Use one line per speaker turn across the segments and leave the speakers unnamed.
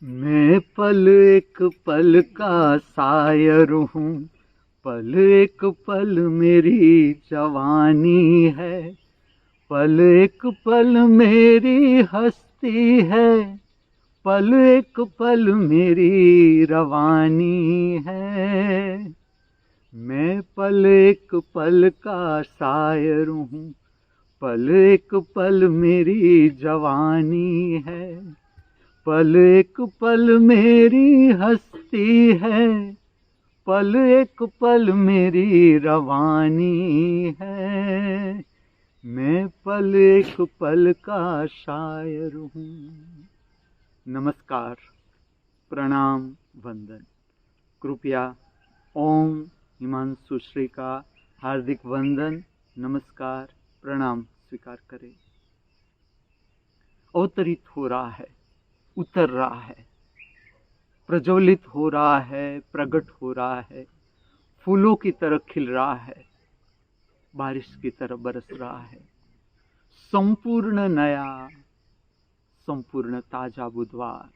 मैं पल एक पल का शायर हूँ, पल एक पल मेरी जवानी है, पल एक पल मेरी हस्ती है, पल एक पल मेरी रवानी है। मैं पल एक पल का शायर हूँ, पल एक पल मेरी जवानी है, पल एक पल मेरी हस्ती है, पल एक पल मेरी रवानी है। मैं पल एक पल का शायर हूँ। नमस्कार, प्रणाम, वंदन। कृपया ओम हिमांशु श्री का हार्दिक वंदन, नमस्कार, प्रणाम स्वीकार करें। अवतरित हो रहा है, उतर रहा है, प्रज्वलित हो रहा है, प्रकट हो रहा है, फूलों की तरह खिल रहा है, बारिश की तरह बरस रहा है। संपूर्ण नया, संपूर्ण ताजा बुधवार,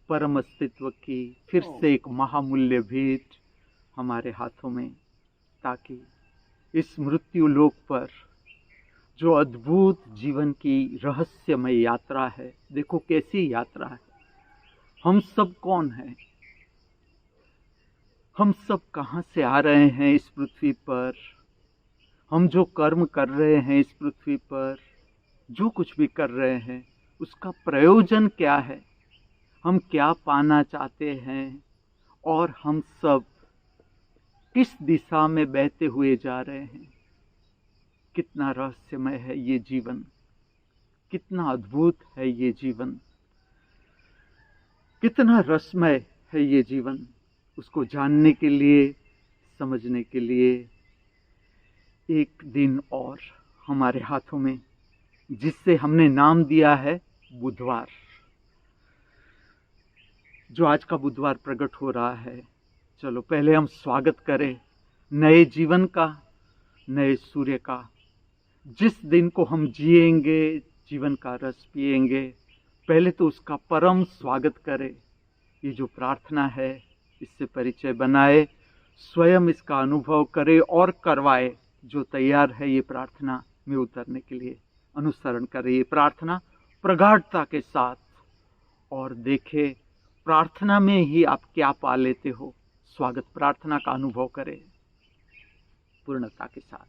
परम अस्तित्व की फिर से एक महामूल्य भेंट हमारे हाथों में, ताकि इस मृत्यु लोक पर जो अद्भुत जीवन की रहस्यमय यात्रा है, देखो कैसी यात्रा है। हम सब कौन हैं? हम सब कहाँ से आ रहे हैं इस पृथ्वी पर? हम जो कर्म कर रहे हैं इस पृथ्वी पर, जो कुछ भी कर रहे हैं, उसका प्रयोजन क्या है? हम क्या पाना चाहते हैं? और हम सब किस दिशा में बहते हुए जा रहे हैं? कितना रहस्यमय है ये जीवन, कितना अद्भुत है ये जीवन, कितना रसमय है ये जीवन। उसको जानने के लिए, समझने के लिए एक दिन और हमारे हाथों में, जिससे हमने नाम दिया है बुधवार। जो आज का बुधवार प्रकट हो रहा है, चलो पहले हम स्वागत करें नए जीवन का, नए सूर्य का। जिस दिन को हम जिएंगे, जीवन का रस पिएंगे, पहले तो उसका परम स्वागत करें। ये जो प्रार्थना है, इससे परिचय बनाए, स्वयं इसका अनुभव करे और करवाए। जो तैयार है ये प्रार्थना में उतरने के लिए, अनुसरण करे ये प्रार्थना प्रगाढ़ता के साथ, और देखे प्रार्थना में ही आप क्या पा लेते हो। स्वागत प्रार्थना का अनुभव करें पूर्णता के साथ।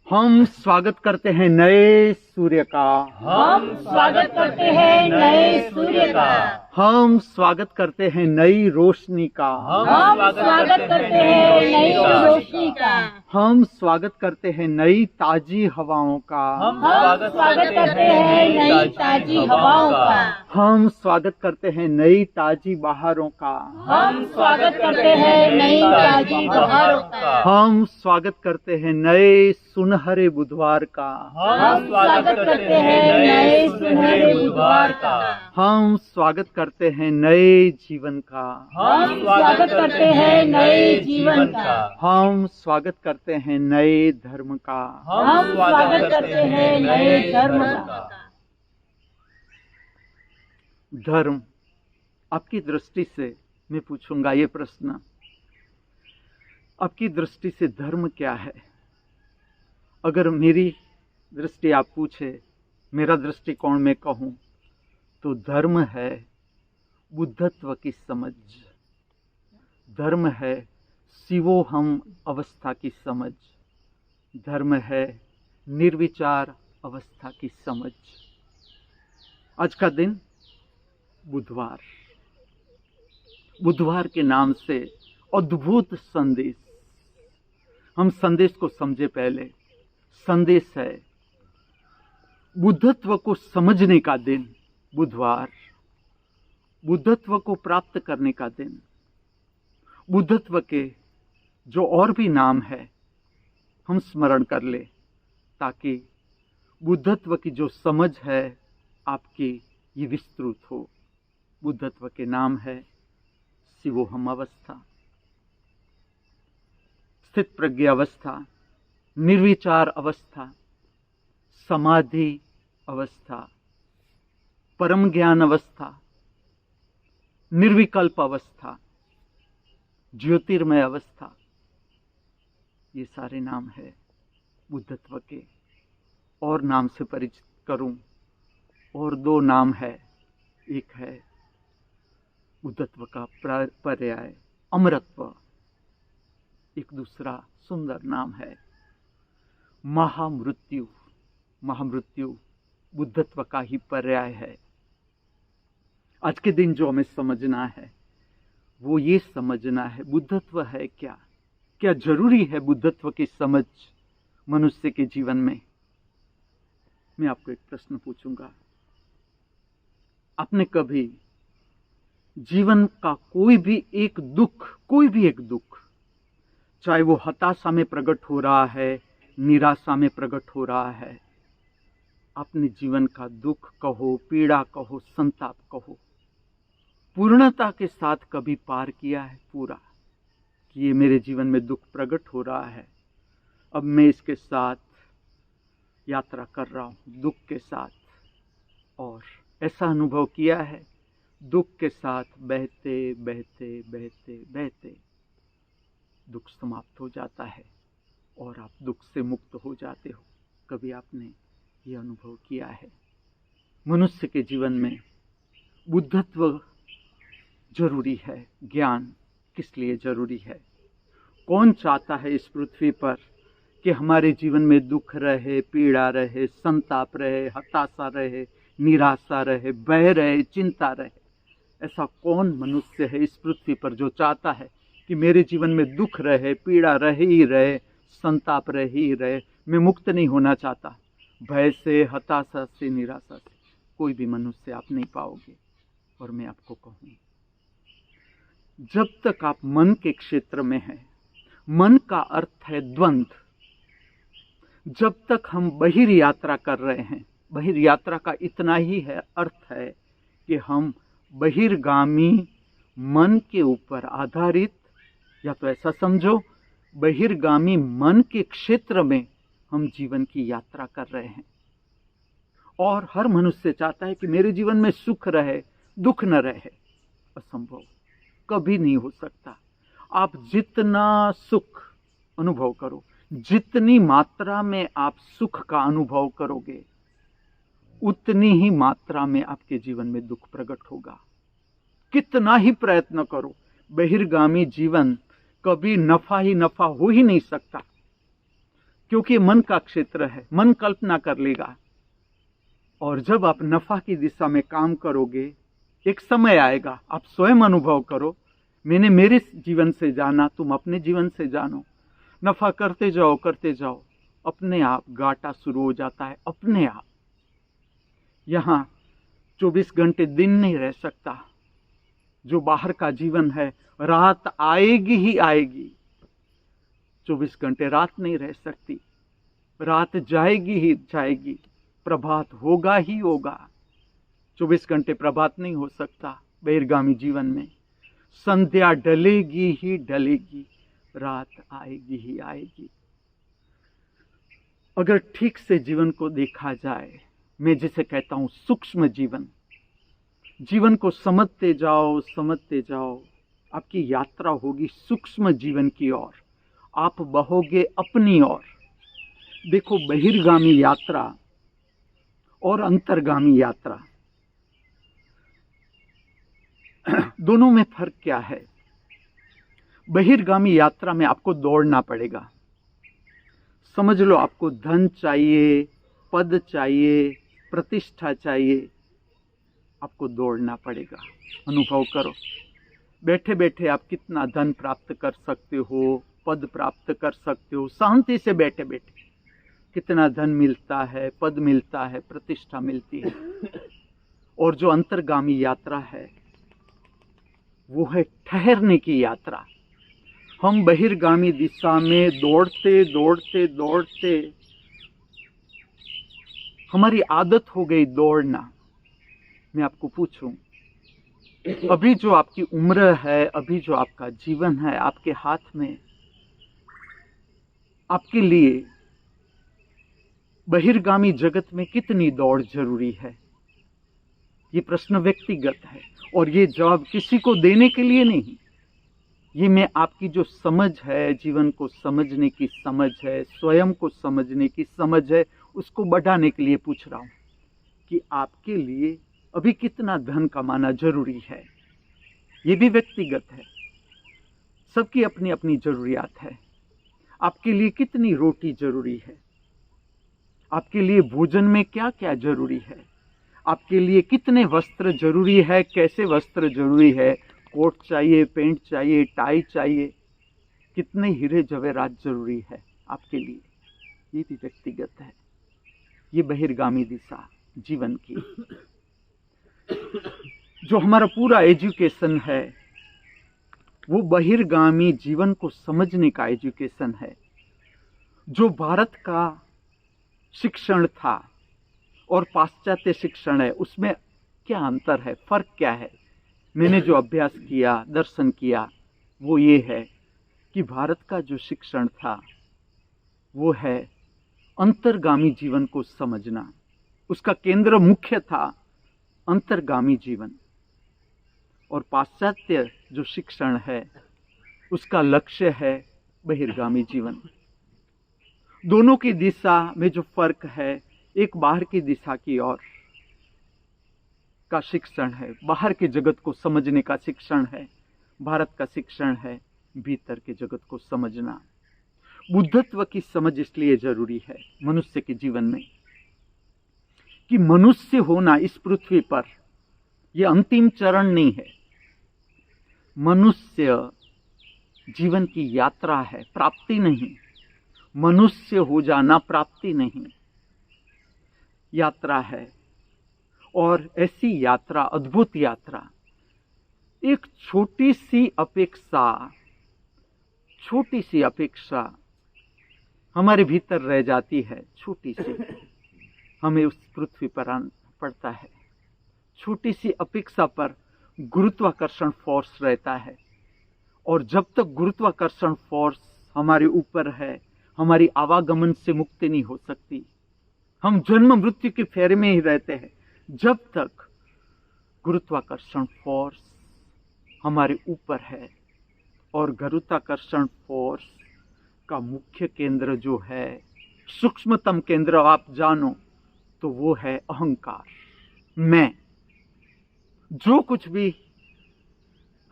हम स्वागत करते हैं नए सूर्य का,
हम स्वागत करते हैं नए सूर्य का,
हम स्वागत करते हैं नई रोशनी का,
हम स्वागत करते हैं नई रोशनी का,
हम स्वागत करते हैं नई ताजी हवाओं का,
हम स्वागत करते हैं नई ताजी हवाओं का,
हम स्वागत करते हैं नई ताजी बहारों का,
हम स्वागत करते हैं नई ताजी बहारों का,
हम स्वागत करते हैं नए सुनहरे बुधवार का,
हम स्वागत करते हैं नए सुनहरे बुधवार का,
हम स्वागत करते हैं नए जीवन का,
हम स्वागत करते हैं नए जीवन का,
हम स्वागत करते हैं नए धर्म का,
हम स्वागत करते हैं नए धर्म का।
धर्म, आपकी दृष्टि से मैं पूछूंगा ये प्रश्न, आपकी दृष्टि से धर्म क्या है? अगर मेरी दृष्टि आप पूछे, मेरा दृष्टिकोण में कहूँ, तो धर्म है बुद्धत्व की समझ, धर्म है शिवोहम अवस्था की समझ, धर्म है निर्विचार अवस्था की समझ। आज का दिन बुधवार, बुधवार के नाम से अद्भुत संदेश। हम संदेश को समझे पहले, संदेश है बुद्धत्व को समझने का दिन, बुधवार, बुद्धत्व को प्राप्त करने का दिन। बुद्धत्व के जो और भी नाम है हम स्मरण कर ले, ताकि बुद्धत्व की जो समझ है आपकी ये विस्तृत हो। बुद्धत्व के नाम है शिवोहम अवस्था, स्थित प्रज्ञा अवस्था, निर्विचार अवस्था, समाधि अवस्था, परम ज्ञान अवस्था, निर्विकल्प अवस्था, ज्योतिर्मय अवस्था, ये सारे नाम है बुद्धत्व के। और नाम से परिचित करूं, और दो नाम है। एक है बुद्धत्व का पर्याय अमरत्व, एक दूसरा सुंदर नाम है महामृत्यु। महामृत्यु बुद्धत्व का ही पर्याय है। आज के दिन जो हमें समझना है वो ये समझना है बुद्धत्व है क्या। क्या जरूरी है बुद्धत्व की समझ मनुष्य के जीवन में। मैं आपको एक प्रश्न पूछूंगा, आपने कभी जीवन का कोई भी एक दुख, चाहे वो हताशा में प्रकट हो रहा है, निराशा में प्रकट हो रहा है, अपने जीवन का दुख कहो, पीड़ा कहो, संताप कहो, पूर्णता के साथ कभी पार किया है पूरा, कि ये मेरे जीवन में दुख प्रकट हो रहा है, अब मैं इसके साथ यात्रा कर रहा हूं दुख के साथ, और ऐसा अनुभव किया है दुख के साथ बहते बहते बहते बहते दुख समाप्त हो जाता है और आप दुख से मुक्त हो जाते हो। कभी आपने ये अनुभव किया है? मनुष्य के जीवन में बुद्धत्व जरूरी है। ज्ञान किस लिए जरूरी है? कौन चाहता है इस पृथ्वी पर कि हमारे जीवन में दुख रहे, पीड़ा रहे, संताप रहे, हताशा रहे, निराशा रहे, भय रहे, चिंता रहे? ऐसा कौन मनुष्य है इस पृथ्वी पर जो चाहता है कि मेरे जीवन में दुख रहे, पीड़ा रहे ही रहे, संताप रहे ही रहे, मैं मुक्त नहीं होना चाहता भय से, हताशा से, निराशा से? कोई भी मनुष्य आप नहीं पाओगे। और मैं आपको कहूँ, जब तक आप मन के क्षेत्र में हैं, मन का अर्थ है द्वंद्व, जब तक हम बहिर् यात्रा कर रहे हैं, बहिर् यात्रा का इतना ही है अर्थ है कि हम बहिर्गामी मन के ऊपर आधारित, या तो ऐसा समझो बहिर्गामी मन के क्षेत्र में हम जीवन की यात्रा कर रहे हैं। और हर मनुष्य चाहता है कि मेरे जीवन में सुख रहे, दुख न रहे। असंभव, कभी नहीं हो सकता। आप जितना सुख अनुभव करो, जितनी मात्रा में आप सुख का अनुभव करोगे, उतनी ही मात्रा में आपके जीवन में दुख प्रकट होगा। कितना ही प्रयत्न करो, बहिर्गामी जीवन कभी नफा ही नफा हो ही नहीं सकता, क्योंकि मन का क्षेत्र है। मन कल्पना कर लेगा, और जब आप नफा की दिशा में काम करोगे, एक समय आएगा, आप स्वयं अनुभव करो, मैंने मेरे जीवन से जाना, तुम अपने जीवन से जानो। नफा करते जाओ करते जाओ, अपने आप घाटा शुरू हो जाता है, अपने आप। यहाँ 24 घंटे दिन नहीं रह सकता। जो बाहर का जीवन है, रात आएगी ही आएगी। 24 घंटे रात नहीं रह सकती, रात जाएगी ही जाएगी, प्रभात होगा ही होगा। 24 घंटे प्रभात नहीं हो सकता बहिर्गामी जीवन में। संध्या ढलेगी ही ढलेगी, रात आएगी ही आएगी। अगर ठीक से जीवन को देखा जाए, मैं जिसे कहता हूं सूक्ष्म जीवन, जीवन को समझते जाओ समझते जाओ, आपकी यात्रा होगी सूक्ष्म जीवन की ओर, आप बहोगे अपनी ओर। देखो, बहिर्गामी यात्रा और अंतर्गामी यात्रा, दोनों में फर्क क्या है? बहिर्गामी यात्रा में आपको दौड़ना पड़ेगा। समझ लो, आपको धन चाहिए, पद चाहिए, प्रतिष्ठा चाहिए, आपको दौड़ना पड़ेगा। अनुभव करो, बैठे बैठे आप कितना धन प्राप्त कर सकते हो, पद प्राप्त कर सकते हो, शांति से बैठे बैठे। कितना धन मिलता है, पद मिलता है, प्रतिष्ठा मिलती है। और जो अंतर्गामी यात्रा है वो है ठहरने की यात्रा। हम बहिर्गामी दिशा में दौड़ते दौड़ते दौड़ते हमारी आदत हो गई दौड़ना। मैं आपको पूछूं, अभी जो आपकी उम्र है, अभी जो आपका जीवन है आपके हाथ में, आपके लिए बहिर्गामी जगत में कितनी दौड़ जरूरी है? ये प्रश्न व्यक्तिगत है और ये जवाब किसी को देने के लिए नहीं। ये मैं आपकी जो समझ है, जीवन को समझने की समझ है, स्वयं को समझने की समझ है, उसको बढ़ाने के लिए पूछ रहा हूँ कि आपके लिए अभी कितना धन कमाना जरूरी है। ये भी व्यक्तिगत है, सबकी अपनी अपनी जरूरियात है। आपके लिए कितनी रोटी जरूरी है? आपके लिए भोजन में क्या क्या जरूरी है? आपके लिए कितने वस्त्र जरूरी है? कैसे वस्त्र जरूरी है? कोट चाहिए, पेंट चाहिए, टाई चाहिए? कितने हीरे जवेरात जरूरी है आपके लिए? ये भी व्यक्तिगत है। ये बहिर्गामी दिशा जीवन की। जो हमारा पूरा एजुकेशन है वो बहिर्गामी जीवन को समझने का एजुकेशन है। जो भारत का शिक्षण था और पाश्चात्य शिक्षण है, उसमें क्या अंतर है, फर्क क्या है? मैंने जो अभ्यास किया, दर्शन किया, वो ये है कि भारत का जो शिक्षण था वो है अंतर्गामी जीवन को समझना। उसका केंद्र मुख्य था अंतर्गामी जीवन। और पाश्चात्य जो शिक्षण है उसका लक्ष्य है बहिर्गामी जीवन। दोनों की दिशा में जो फर्क है, एक बाहर की दिशा की ओर का शिक्षण है, बाहर के जगत को समझने का शिक्षण है। भारत का शिक्षण है भीतर के जगत को समझना। बुद्धत्व की समझ इसलिए जरूरी है मनुष्य के जीवन में कि मनुष्य होना इस पृथ्वी पर यह अंतिम चरण नहीं है। मनुष्य जीवन की यात्रा है, प्राप्ति नहीं। मनुष्य हो जाना प्राप्ति नहीं, यात्रा है। और ऐसी यात्रा, अद्भुत यात्रा, एक छोटी सी अपेक्षा हमारे भीतर रह जाती है। छोटी सी, हमें उस पृथ्वी पर आना पड़ता है। छोटी सी अपेक्षा पर गुरुत्वाकर्षण फोर्स रहता है। और जब तक गुरुत्वाकर्षण फोर्स हमारे ऊपर है, हमारी आवागमन से मुक्ति नहीं हो सकती। हम जन्म मृत्यु के फेरे में ही रहते हैं जब तक गुरुत्वाकर्षण फोर्स हमारे ऊपर है। और गुरुत्वाकर्षण फोर्स का मुख्य केंद्र जो है, सूक्ष्मतम केंद्र आप जानो तो वो है अहंकार, मैं। जो कुछ भी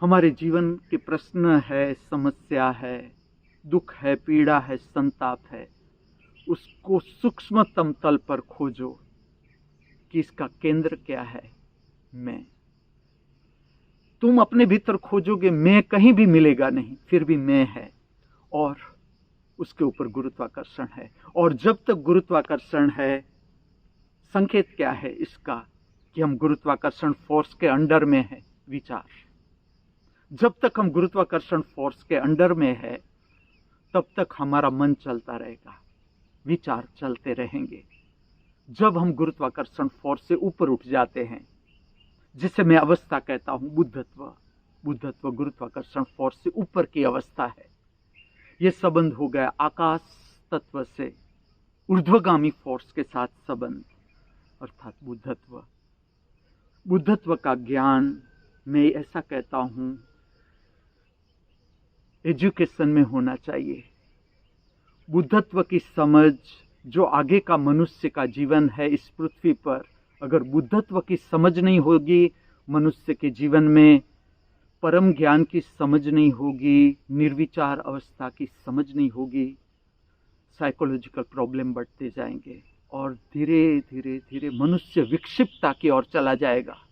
हमारे जीवन के प्रश्न है, समस्या है, दुख है, पीड़ा है, संताप है, उसको सूक्ष्मतम तल पर खोजो कि इसका केंद्र क्या है, मैं। तुम अपने भीतर खोजोगे, मैं कहीं भी मिलेगा नहीं, फिर भी मैं है। और उसके ऊपर गुरुत्वाकर्षण है। और जब तक गुरुत्वाकर्षण है, संकेत क्या है इसका कि हम गुरुत्वाकर्षण फोर्स के अंडर में है, विचार। जब तक हम गुरुत्वाकर्षण फोर्स के अंडर में है तब तक हमारा मन चलता रहेगा, विचार चलते रहेंगे। जब हम गुरुत्वाकर्षण फोर्स से ऊपर उठ जाते हैं, जिसे मैं अवस्था कहता हूं, बुद्धत्व गुरुत्वाकर्षण फोर्स से ऊपर की अवस्था है। यह संबंध हो गया आकाश तत्व से, ऊर्ध्वगामी फोर्स के साथ संबंध, अर्थात बुद्धत्व का ज्ञान मैं ऐसा कहता हूं एजुकेशन में होना चाहिए। बुद्धत्व की समझ जो आगे का मनुष्य का जीवन है इस पृथ्वी पर, अगर बुद्धत्व की समझ नहीं होगी मनुष्य के जीवन में, परम ज्ञान की समझ नहीं होगी, निर्विचार अवस्था की समझ नहीं होगी, साइकोलॉजिकल प्रॉब्लम बढ़ते जाएंगे और धीरे धीरे धीरे मनुष्य विक्षिप्तता की ओर चला जाएगा।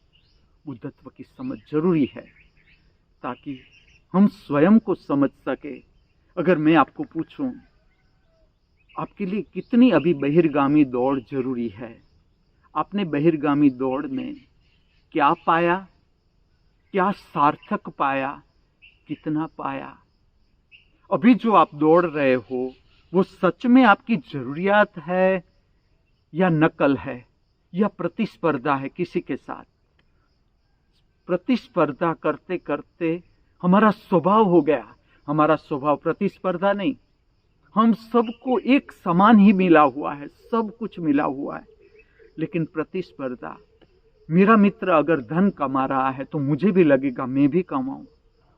बुद्धत्व की समझ जरूरी है ताकि हम स्वयं को समझ सके। अगर मैं आपको पूछूं आपके लिए कितनी अभी बहिर्गामी दौड़ जरूरी है। आपने बहिर्गामी दौड़ में क्या पाया, क्या सार्थक पाया, कितना पाया? अभी जो आप दौड़ रहे हो वो सच में आपकी जरूरियात है या नकल है या प्रतिस्पर्धा है किसी के साथ? प्रतिस्पर्धा करते करते हमारा स्वभाव हो गया। हमारा स्वभाव प्रतिस्पर्धा नहीं, हम सबको एक समान ही मिला हुआ है, सब कुछ मिला हुआ है। लेकिन प्रतिस्पर्धा, मेरा मित्र अगर धन कमा रहा है तो मुझे भी लगेगा मैं भी कमाऊं।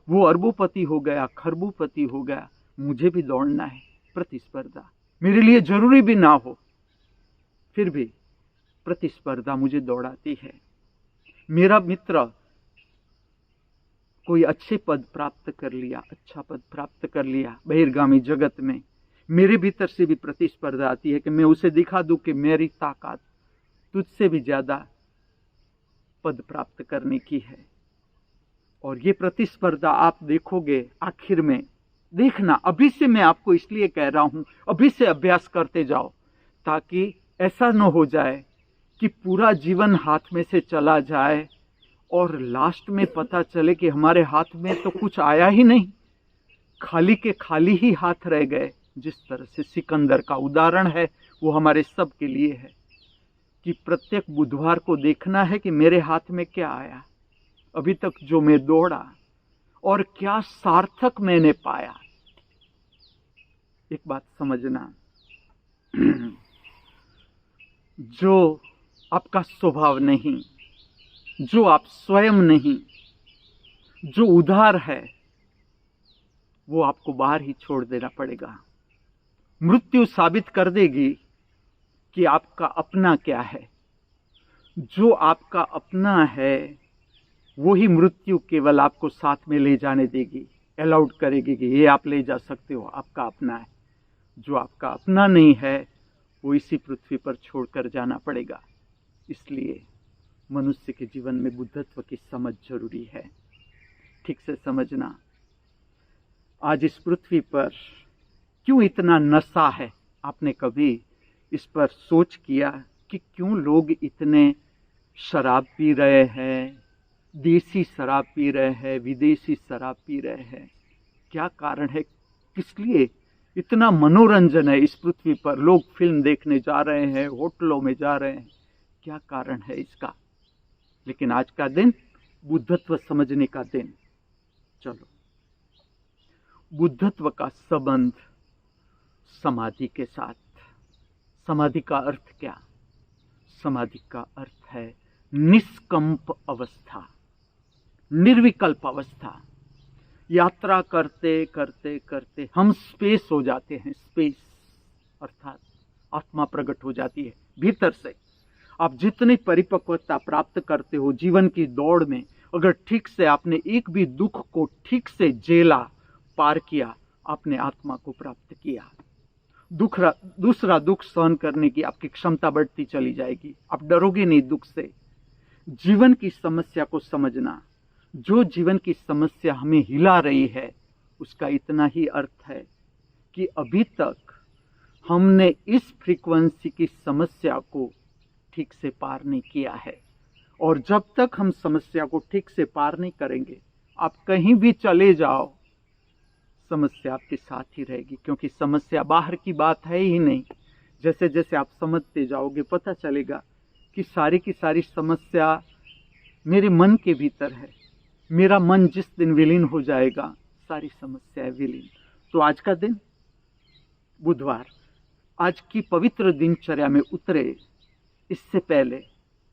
वो अरबोपति हो गया, खरबोपति हो गया, मुझे भी दौड़ना है। प्रतिस्पर्धा मेरे लिए जरूरी भी ना हो, फिर भी प्रतिस्पर्धा मुझे दौड़ाती है। मेरा मित्र कोई अच्छे पद प्राप्त कर लिया, अच्छा पद प्राप्त कर लिया बहिर्गामी जगत में, मेरे भीतर से भी प्रतिस्पर्धा आती है कि मैं उसे दिखा दूं कि मेरी ताकत तुझसे भी ज्यादा पद प्राप्त करने की है। और ये प्रतिस्पर्धा आप देखोगे आखिर में, देखना, अभी से मैं आपको इसलिए कह रहा हूं, अभी से अभ्यास करते जाओ ताकि ऐसा न हो जाए कि पूरा जीवन हाथ में से चला जाए और लास्ट में पता चले कि हमारे हाथ में तो कुछ आया ही नहीं, खाली के खाली ही हाथ रह गए। जिस तरह से सिकंदर का उदाहरण है वो हमारे सब के लिए है कि प्रत्येक बुधवार को देखना है कि मेरे हाथ में क्या आया, अभी तक जो मैं दौड़ा और क्या सार्थक मैंने पाया। एक बात समझना, जो आपका स्वभाव नहीं, जो आप स्वयं नहीं, जो उधार है, वो आपको बाहर ही छोड़ देना पड़ेगा। मृत्यु साबित कर देगी कि आपका अपना क्या है। जो आपका अपना है वो ही मृत्यु केवल आपको साथ में ले जाने देगी, अलाउड करेगी कि ये आप ले जा सकते हो, आपका अपना है। जो आपका अपना नहीं है वो इसी पृथ्वी पर छोड़कर जाना पड़ेगा। इसलिए मनुष्य के जीवन में बुद्धत्व की समझ जरूरी है। ठीक से समझना, आज इस पृथ्वी पर क्यों इतना नशा है? आपने कभी इस पर सोच किया कि क्यों लोग इतने शराब पी रहे हैं, देसी शराब पी रहे हैं, विदेशी शराब पी रहे हैं? क्या कारण है? किस लिए इतना मनोरंजन है इस पृथ्वी पर? लोग फिल्म देखने जा रहे हैं, होटलों में जा रहे हैं, क्या कारण है इसका? लेकिन आज का दिन बुद्धत्व समझने का दिन। चलो, बुद्धत्व का संबंध समाधि के साथ। समाधि का अर्थ क्या? समाधि का अर्थ है निष्कंप अवस्था, निर्विकल्प अवस्था। यात्रा करते करते करते हम स्पेस हो जाते हैं। स्पेस अर्थात आत्मा प्रकट हो जाती है भीतर से। आप जितनी परिपक्वता प्राप्त करते हो जीवन की दौड़ में, अगर ठीक से आपने एक भी दुख को ठीक से झेला, पार किया, आपने आत्मा को प्राप्त किया। दूसरा दुख सहन करने की आपकी क्षमता बढ़ती चली जाएगी। आप डरोगे नहीं दुख से। जीवन की समस्या को समझना, जो जीवन की समस्या हमें हिला रही है उसका इतना ही अर्थ है कि अभी तक हमने इस फ्रीक्वेंसी की समस्या को ठीक से पार नहीं किया है। और जब तक हम समस्या को ठीक से पार नहीं करेंगे, आप कहीं भी चले जाओ, समस्या आपके साथ ही रहेगी। क्योंकि समस्या बाहर की बात है ही नहीं। जैसे जैसे आप समझते जाओगे पता चलेगा कि सारी की सारी समस्या मेरे मन के भीतर है। मेरा मन जिस दिन विलीन हो जाएगा, सारी समस्याएं विलीन। तो आज का दिन बुधवार, आज की पवित्र दिनचर्या में उतरे इससे पहले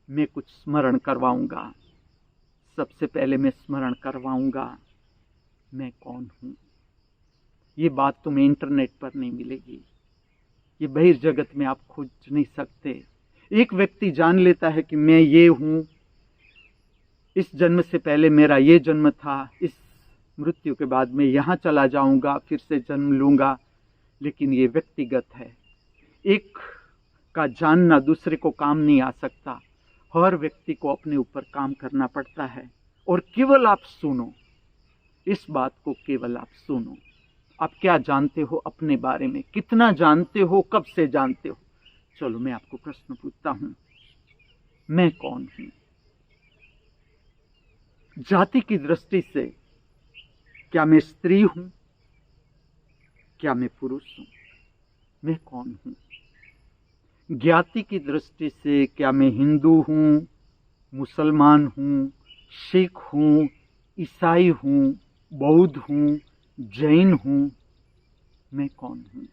मैं कुछ स्मरण करवाऊंगा। सबसे पहले मैं स्मरण करवाऊंगा मैं कौन हूं। ये बात तुम्हें इंटरनेट पर नहीं मिलेगी, ये बहिर्जगत में आप खोज नहीं सकते। एक व्यक्ति जान लेता है कि मैं ये हूं, इस जन्म से पहले मेरा ये जन्म था, इस मृत्यु के बाद मैं यहाँ चला जाऊंगा, फिर से जन्म लूंगा। लेकिन ये व्यक्तिगत है। एक का जानना दूसरे को काम नहीं आ सकता। हर व्यक्ति को अपने ऊपर काम करना पड़ता है। और केवल आप सुनो, इस बात को केवल आप सुनो। आप क्या जानते हो अपने बारे में, कितना जानते हो, कब से जानते हो? चलो मैं आपको प्रश्न पूछता हूं, मैं कौन हूं? जाति की दृष्टि से क्या मैं स्त्री हूं, क्या मैं पुरुष हूं? मैं कौन हूं? ज्ञाति की दृष्टि से क्या मैं हिंदू हूं, मुसलमान हूं, सिख हूं, ईसाई हूं, बौद्ध हूं, जैन हूं? मैं कौन हूं?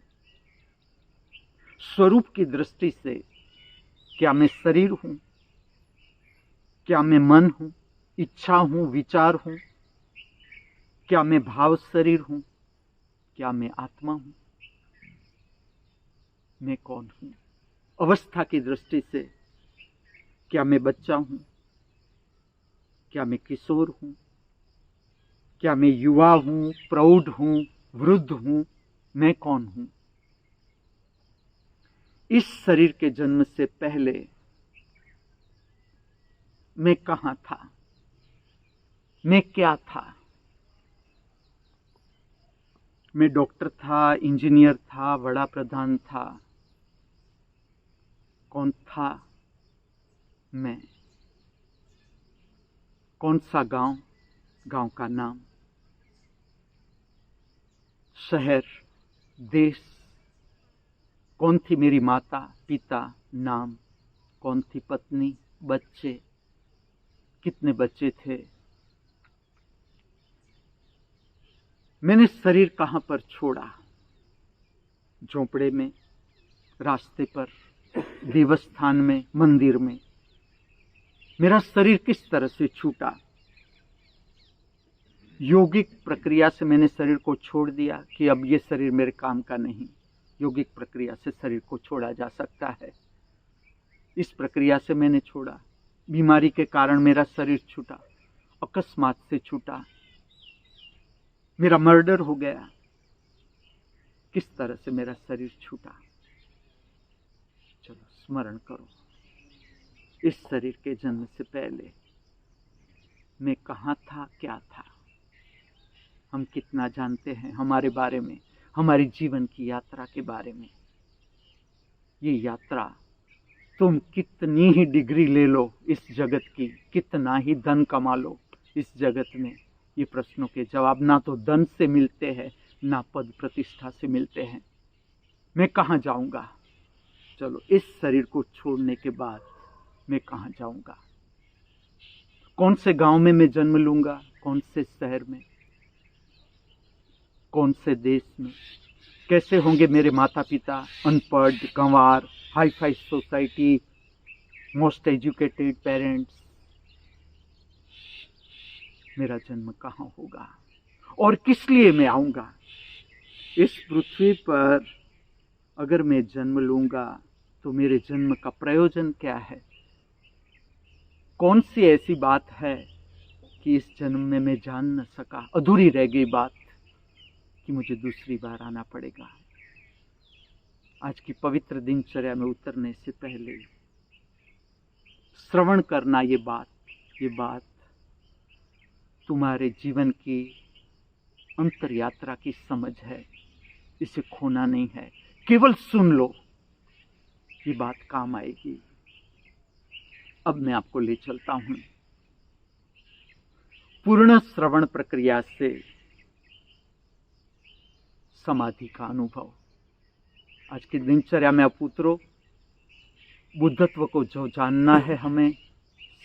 स्वरूप की दृष्टि से क्या मैं शरीर हूं, क्या मैं मन हूं, इच्छा हूं, विचार हूं? क्या मैं भाव शरीर हूं, क्या मैं आत्मा हूं? मैं कौन हूं? अवस्था की दृष्टि से क्या मैं बच्चा हूं, क्या मैं किशोर हूं, क्या मैं युवा हूं, प्रौढ़ हूं, वृद्ध हूं? मैं कौन हूं? इस शरीर के जन्म से पहले मैं कहां था, मैं क्या था? मैं डॉक्टर था, इंजीनियर था, बड़ा प्रधान था? कौन था मैं? कौन सा गांव, गांव का नाम, शहर, देश? कौन थी मेरी माता पिता, नाम? कौन थी पत्नी, बच्चे, कितने बच्चे थे? मैंने शरीर कहां पर छोड़ा? झोंपड़े में, रास्ते पर, देवस्थान में, मंदिर में? मेरा शरीर किस तरह से छूटा? यौगिक प्रक्रिया से मैंने शरीर को छोड़ दिया कि अब ये शरीर मेरे काम का नहीं? यौगिक प्रक्रिया से शरीर को छोड़ा जा सकता है। इस प्रक्रिया से मैंने छोड़ा। बीमारी के कारण मेरा शरीर छूटा, अकस्मात से छूटा, मेरा मर्डर हो गया। किस तरह से मेरा शरीर छूटा? चलो स्मरण करो, इस शरीर के जन्म से पहले मैं कहां था, क्या था? हम कितना जानते हैं हमारे बारे में, हमारी जीवन की यात्रा के बारे में? ये यात्रा, तुम कितनी ही डिग्री ले लो इस जगत की, कितना ही धन कमा लो इस जगत में, ये प्रश्नों के जवाब ना तो धन से मिलते हैं, ना पद प्रतिष्ठा से मिलते हैं। मैं कहाँ जाऊंगा? चलो, इस शरीर को छोड़ने के बाद मैं कहाँ जाऊंगा? कौन से गांव में मैं जन्म लूंगा? कौन से शहर में? कौन से देश में? कैसे होंगे मेरे माता पिता? अनपढ़, गंवार, hi fi society, most educated parents? मेरा जन्म कहाँ होगा और किस लिए मैं आऊंगा? इस पृथ्वी पर अगर मैं जन्म लूंगा तो मेरे जन्म का प्रयोजन क्या है? कौन सी ऐसी बात है कि इस जन्म में मैं जान न सका, अधूरी रह गई बात, कि मुझे दूसरी बार आना पड़ेगा? आज की पवित्र दिनचर्या में उतरने से पहले श्रवण करना, ये बात तुम्हारे जीवन की अंतर यात्रा की समझ है, इसे खोना नहीं है। केवल सुन लो, ये बात काम आएगी। अब मैं आपको ले चलता हूं पूर्ण श्रवण प्रक्रिया से समाधि का अनुभव। आज की दिनचर्या में आप उतरो। बुद्धत्व को जो जानना है हमें,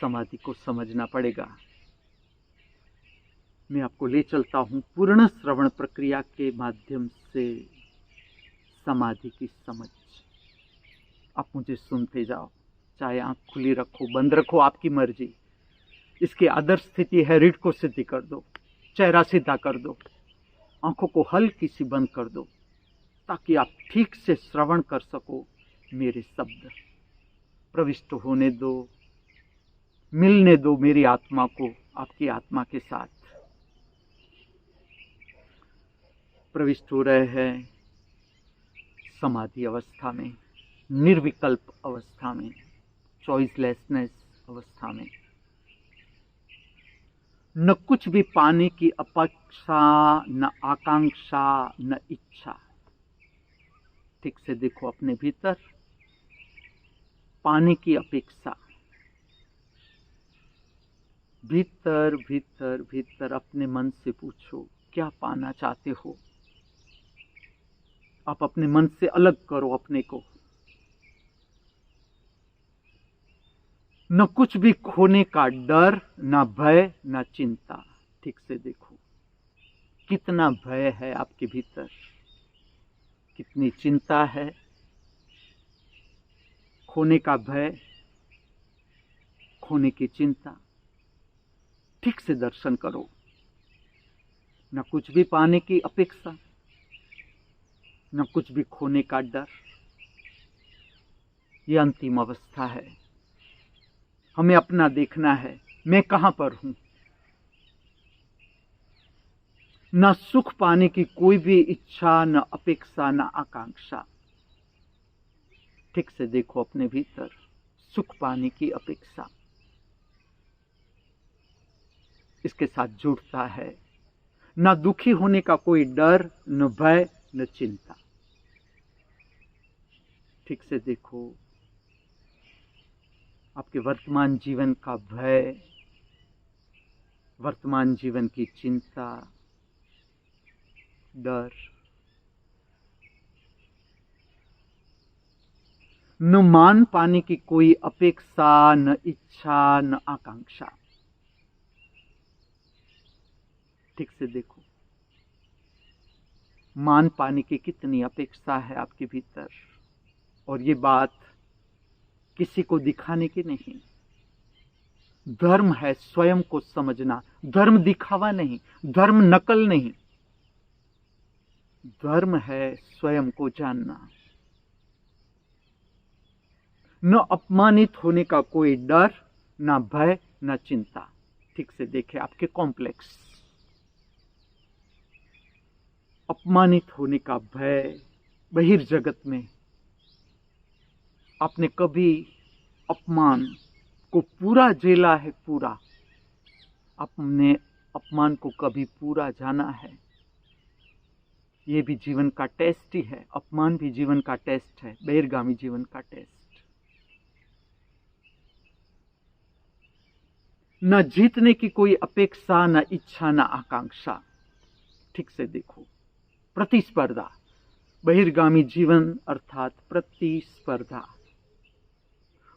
समाधि को समझना पड़ेगा। मैं आपको ले चलता हूं पूर्ण श्रवण प्रक्रिया के माध्यम से समाधि की समझ। आप मुझे सुनते जाओ, चाहे आंख खुली रखो, बंद रखो, आपकी मर्जी। इसकी आदर्श स्थिति है रीढ़ को सीधी कर दो, चेहरा सीधा कर दो, आंखों को हल्की सी बंद कर दो, ताकि आप ठीक से श्रवण कर सको। मेरे शब्द प्रविष्ट होने दो, मिलने दो मेरी आत्मा को आपकी आत्मा के साथ। प्रविष्ट हो रहे हैं समाधि अवस्था में, निर्विकल्प अवस्था में, चॉइसलेसनेस अवस्था में। न कुछ भी पाने की अपेक्षा, न आकांक्षा, न इच्छा। ठीक से देखो अपने भीतर, पाने की अपेक्षा। भीतर भीतर भीतर अपने मन से पूछो, क्या पाना चाहते हो? आप अपने मन से अलग करो अपने को। न कुछ भी खोने का डर, न भय, न चिंता। ठीक से देखो कितना भय है आपके भीतर, कितनी चिंता है। खोने का भय, खोने की चिंता। ठीक से दर्शन करो। न कुछ भी पाने की अपेक्षा, न कुछ भी खोने का डर। यह अंतिम अवस्था है। हमें अपना देखना है, मैं कहां पर हूं। न सुख पाने की कोई भी इच्छा, न अपेक्षा, न आकांक्षा। ठीक से देखो अपने भीतर, सुख पाने की अपेक्षा, इसके साथ जुड़ता है। न दुखी होने का कोई डर, न भय, न चिंता। ठीक से देखो आपके वर्तमान जीवन का भय, वर्तमान जीवन की चिंता, डर। न मान पाने की कोई अपेक्षा, न इच्छा, न आकांक्षा। ठीक से देखो मान पाने की कितनी अपेक्षा है आपके भीतर, और ये बात किसी को दिखाने की नहीं। धर्म है स्वयं को समझना, धर्म दिखावा नहीं, धर्म नकल नहीं। धर्म है स्वयं को जानना। न अपमानित होने का कोई डर, न भय, न चिंता। ठीक से देखे आपके कॉम्प्लेक्स। अपमानित होने का भय, बहिर्जगत में आपने कभी अपमान को पूरा झेला है? पूरा अपने अपमान को कभी पूरा जाना है? ये भी जीवन का टेस्ट ही है। अपमान भी जीवन का टेस्ट है, बहिर्गामी जीवन का टेस्ट। न जीतने की कोई अपेक्षा, न इच्छा, न आकांक्षा। ठीक से देखो प्रतिस्पर्धा, बहिर्गामी जीवन अर्थात प्रतिस्पर्धा।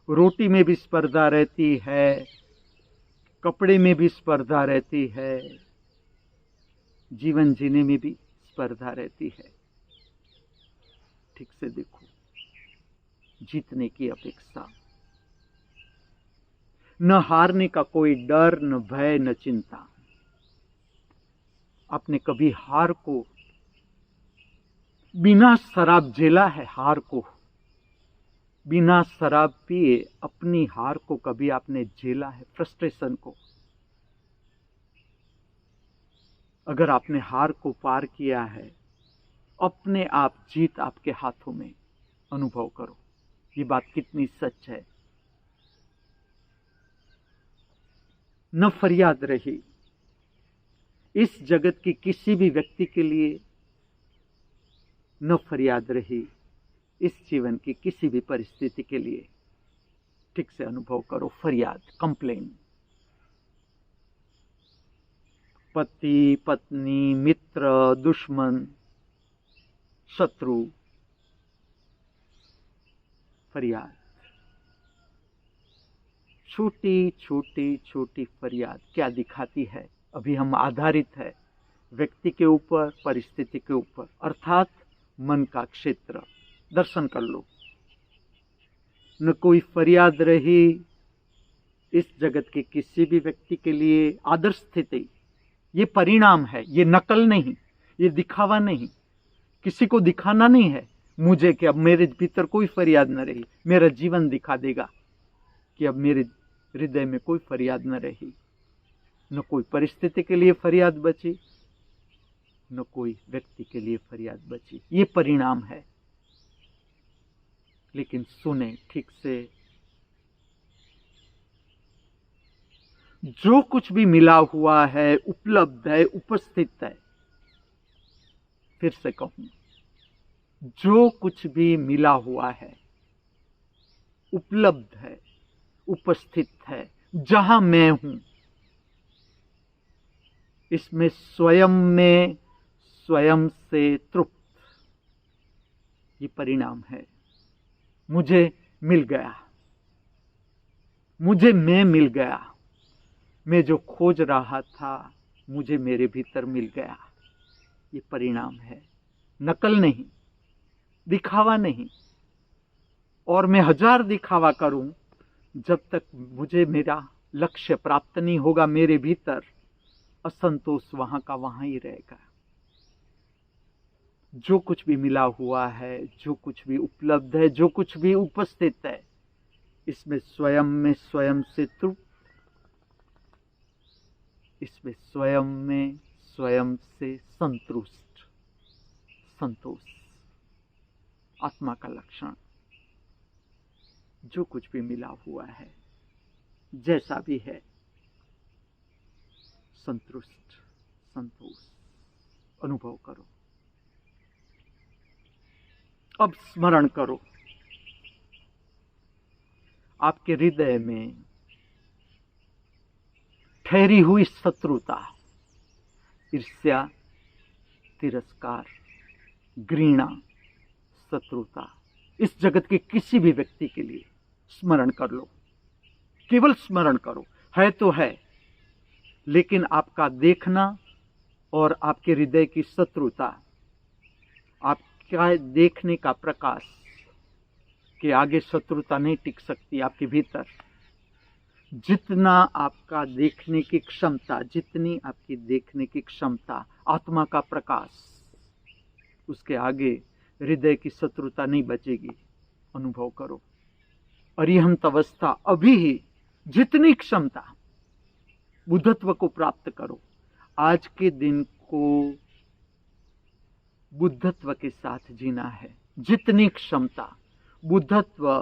रोटी में भी स्पर्धा रहती है, कपड़े में भी स्पर्धा रहती है, जीवन जीने में भी स्पर्धा रहती है। ठीक से देखो जीतने की अपेक्षा। न हारने का कोई डर, न भय, न चिंता। आपने कभी हार को बिना शराब झेला है? हार को बिना शराब पिए अपनी हार को कभी आपने झेला है? फ्रस्ट्रेशन को? अगर आपने हार को पार किया है, अपने आप जीत आपके हाथों में। अनुभव करो ये बात कितनी सच है। न फरियाद रही इस जगत की किसी भी व्यक्ति के लिए, न फरियाद रही इस जीवन की किसी भी परिस्थिति के लिए। ठीक से अनुभव करो फरियाद, कंप्लेन। पति, पत्नी, मित्र, दुश्मन, शत्रु, फरियाद। छोटी छोटी छोटी फरियाद क्या दिखाती है? अभी हम आधारित है व्यक्ति के ऊपर, परिस्थिति के ऊपर, अर्थात मन का क्षेत्र। दर्शन कर लो, न कोई फरियाद रही इस जगत के किसी भी व्यक्ति के लिए। आदर्श स्थिति ये परिणाम है, ये नकल नहीं, ये दिखावा नहीं। किसी को दिखाना नहीं है मुझे कि अब मेरे भीतर कोई फरियाद न रही। मेरा जीवन दिखा देगा कि अब मेरे हृदय में कोई फरियाद न रही, न कोई परिस्थिति के लिए फरियाद बची, न कोई व्यक्ति के लिए फरियाद बची। ये परिणाम है। लेकिन सुने ठीक से, जो कुछ भी मिला हुआ है, उपलब्ध है, उपस्थित है। फिर से कहूं, जो कुछ भी मिला हुआ है, उपलब्ध है, उपस्थित है, जहां मैं हूं, इसमें स्वयं में स्वयं से तृप्त, ये परिणाम है। मुझे मिल गया, मुझे मैं मिल गया, मैं जो खोज रहा था मुझे मेरे भीतर मिल गया, ये परिणाम है। नकल नहीं, दिखावा नहीं। और मैं 1000 दिखावा करूं, जब तक मुझे मेरा लक्ष्य प्राप्त नहीं होगा, मेरे भीतर असंतोष वहां का वहां ही रहेगा। जो कुछ भी मिला हुआ है, जो कुछ भी उपलब्ध है, जो कुछ भी उपस्थित है, इसमें स्वयं में स्वयं से तृप्त, इसमें स्वयं में स्वयं से संतुष्ट, संतोष आत्मा का लक्षण। जो कुछ भी मिला हुआ है, जैसा भी है, संतुष्ट, संतोष अनुभव करो। अब स्मरण करो, आपके हृदय में ठहरी हुई शत्रुता, ईर्ष्या, तिरस्कार, घृणा, शत्रुता, इस जगत के किसी भी व्यक्ति के लिए स्मरण कर लो। केवल स्मरण करो, है तो है, लेकिन आपका देखना और आपके हृदय की शत्रुता, आपका देखने का प्रकाश के आगे शत्रुता नहीं टिक सकती आपके भीतर। जितना आपका देखने की क्षमता, जितनी आपकी देखने की क्षमता, आत्मा का प्रकाश, उसके आगे हृदय की शत्रुता नहीं बचेगी। अनुभव करो। अरिहंत अवस्था अभी ही, जितनी क्षमता, बुद्धत्व को प्राप्त करो। आज के दिन को बुद्धत्व के साथ जीना है। जितनी क्षमता, बुद्धत्व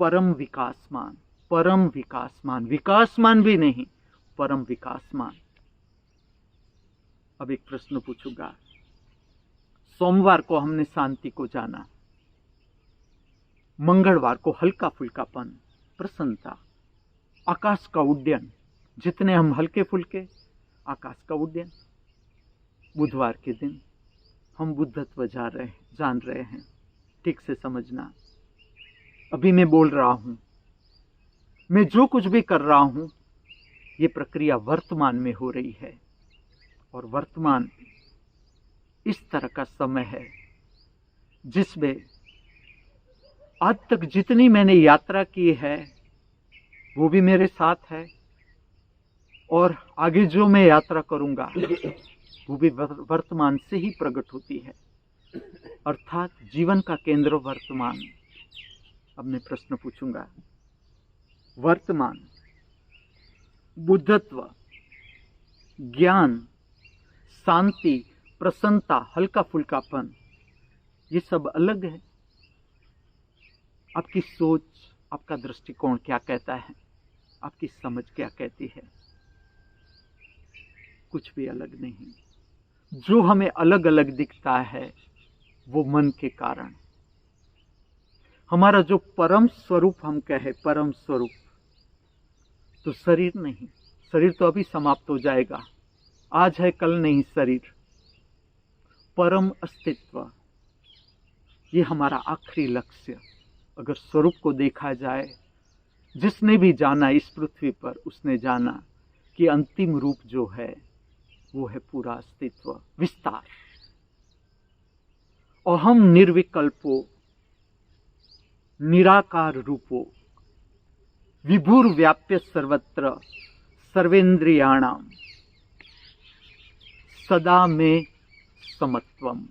परम विकासमान, परम विकासमान, विकासमान भी नहीं, परम विकासमान। अब एक प्रश्न पूछूंगा। सोमवार को हमने शांति को जाना, मंगलवार को हल्का फुल्कापन, प्रसन्नता, आकाश का उड्डयन, जितने हम हल्के फुल्के, आकाश का उड्डयन। बुधवार के दिन हम बुद्धत्व जान रहे हैं। ठीक से समझना। अभी मैं बोल रहा हूं, मैं जो कुछ भी कर रहा हूं, ये प्रक्रिया वर्तमान में हो रही है। और वर्तमान इस तरह का समय है जिसमें आज तक जितनी मैंने यात्रा की है वो भी मेरे साथ है, और आगे जो मैं यात्रा करूंगा वो भी वर्तमान से ही प्रकट होती है, अर्थात जीवन का केंद्र वर्तमान। अब मैं प्रश्न पूछूंगा। वर्तमान, बुद्धत्व, ज्ञान, शांति, प्रसन्नता, हल्का फुल्कापन, ये सब अलग है। आपकी सोच, आपका दृष्टिकोण क्या कहता है, आपकी समझ क्या कहती है? कुछ भी अलग नहीं। जो हमें अलग अलग दिखता है वो मन के कारण। हमारा जो परम स्वरूप हम कहे, परम स्वरूप, तो शरीर नहीं। शरीर तो अभी समाप्त हो जाएगा, आज है कल नहीं शरीर। परम अस्तित्व, ये हमारा आखिरी लक्ष्य। अगर स्वरूप को देखा जाए, जिसने भी जाना इस पृथ्वी पर, उसने जाना कि अंतिम रूप जो है वो है पूरा अस्तित्व, विस्तार। और हम निर्विकल्पो, निराकार रूपो, विभुर्व्याप्य सर्वत्र सर्वेन्द्रियाणाम सदा में समत्वम।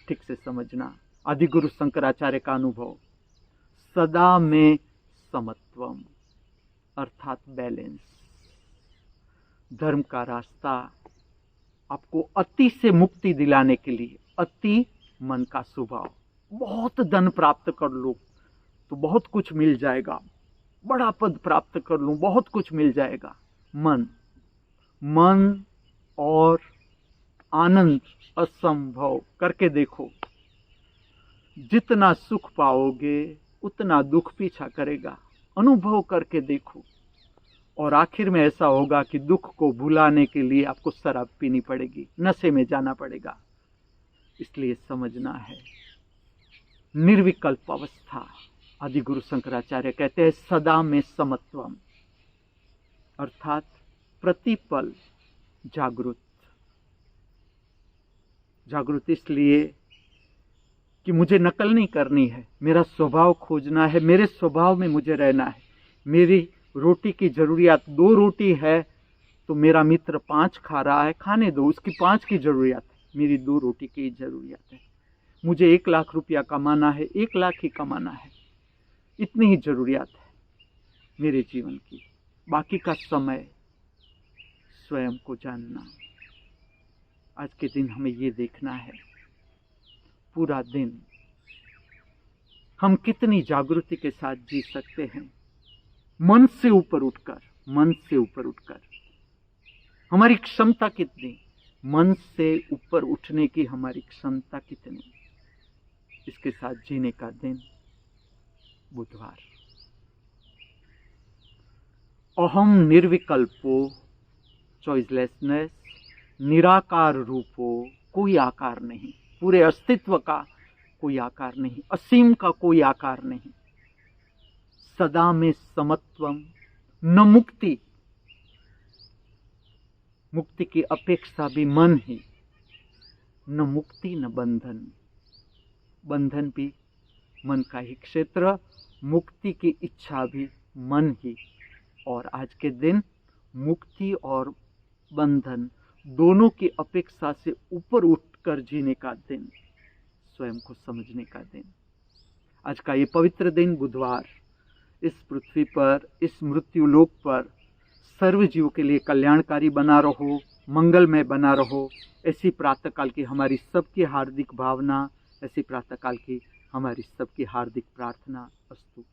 ठीक से समझना। आदिगुरु शंकराचार्य का अनुभव, सदा में समत्वम अर्थात बैलेंस। धर्म का रास्ता आपको अति से मुक्ति दिलाने के लिए, अति मन का स्वभाव। बहुत धन प्राप्त कर लो तो बहुत कुछ मिल जाएगा, बड़ा पद प्राप्त कर लूं, बहुत कुछ मिल जाएगा। मन और आनंद असंभव। करके देखो, जितना सुख पाओगे उतना दुख पीछा करेगा। अनुभव करके देखो, और आखिर में ऐसा होगा कि दुख को भुलाने के लिए आपको शराब पीनी पड़ेगी, नशे में जाना पड़ेगा। इसलिए समझना है, निर्विकल्प अवस्था। आदि गुरु शंकराचार्य कहते हैं सदा में समत्वम, अर्थात प्रतिपल जागृत। जागृत इसलिए कि मुझे नकल नहीं करनी है, मेरा स्वभाव खोजना है, मेरे स्वभाव में मुझे रहना है। मेरी रोटी की जरूरियात 2 रोटी है तो मेरा मित्र 5 खा रहा है, खाने दो, उसकी 5 की जरूरियात है, मेरी 2 रोटी की जरूरियात है। मुझे 1 लाख रुपया कमाना है, 1 लाख ही कमाना है, इतनी ही जरूरियात है मेरे जीवन की। बाकी का समय स्वयं को जानना। आज के दिन हमें ये देखना है, पूरा दिन हम कितनी जागृति के साथ जी सकते हैं। मन से ऊपर उठकर हमारी क्षमता कितनी, मन से ऊपर उठने की हमारी क्षमता कितनी, इसके साथ जीने का दिन बुधवार। अहम निर्विकल्पो, चॉइसलेसनेस, निराकार रूपो, कोई आकार नहीं, पूरे अस्तित्व का कोई आकार नहीं, असीम का कोई आकार नहीं। सदा में समत्वम, न मुक्ति, मुक्ति की अपेक्षा भी मन ही, न मुक्ति न बंधन, बंधन भी मन का ही क्षेत्र, मुक्ति की इच्छा भी मन ही। और आज के दिन मुक्ति और बंधन दोनों की अपेक्षा से ऊपर उठकर जीने का दिन, स्वयं को समझने का दिन। आज का ये पवित्र दिन बुधवार इस पृथ्वी पर, इस मृत्युलोक पर सर्व जीव के लिए कल्याणकारी बना रहो, मंगलमय बना रहो, ऐसी प्रातःकाल की हमारी सबकी हार्दिक भावना, ऐसी प्रातःकाल की हमारी सबकी हार्दिक प्रार्थना अस्तु।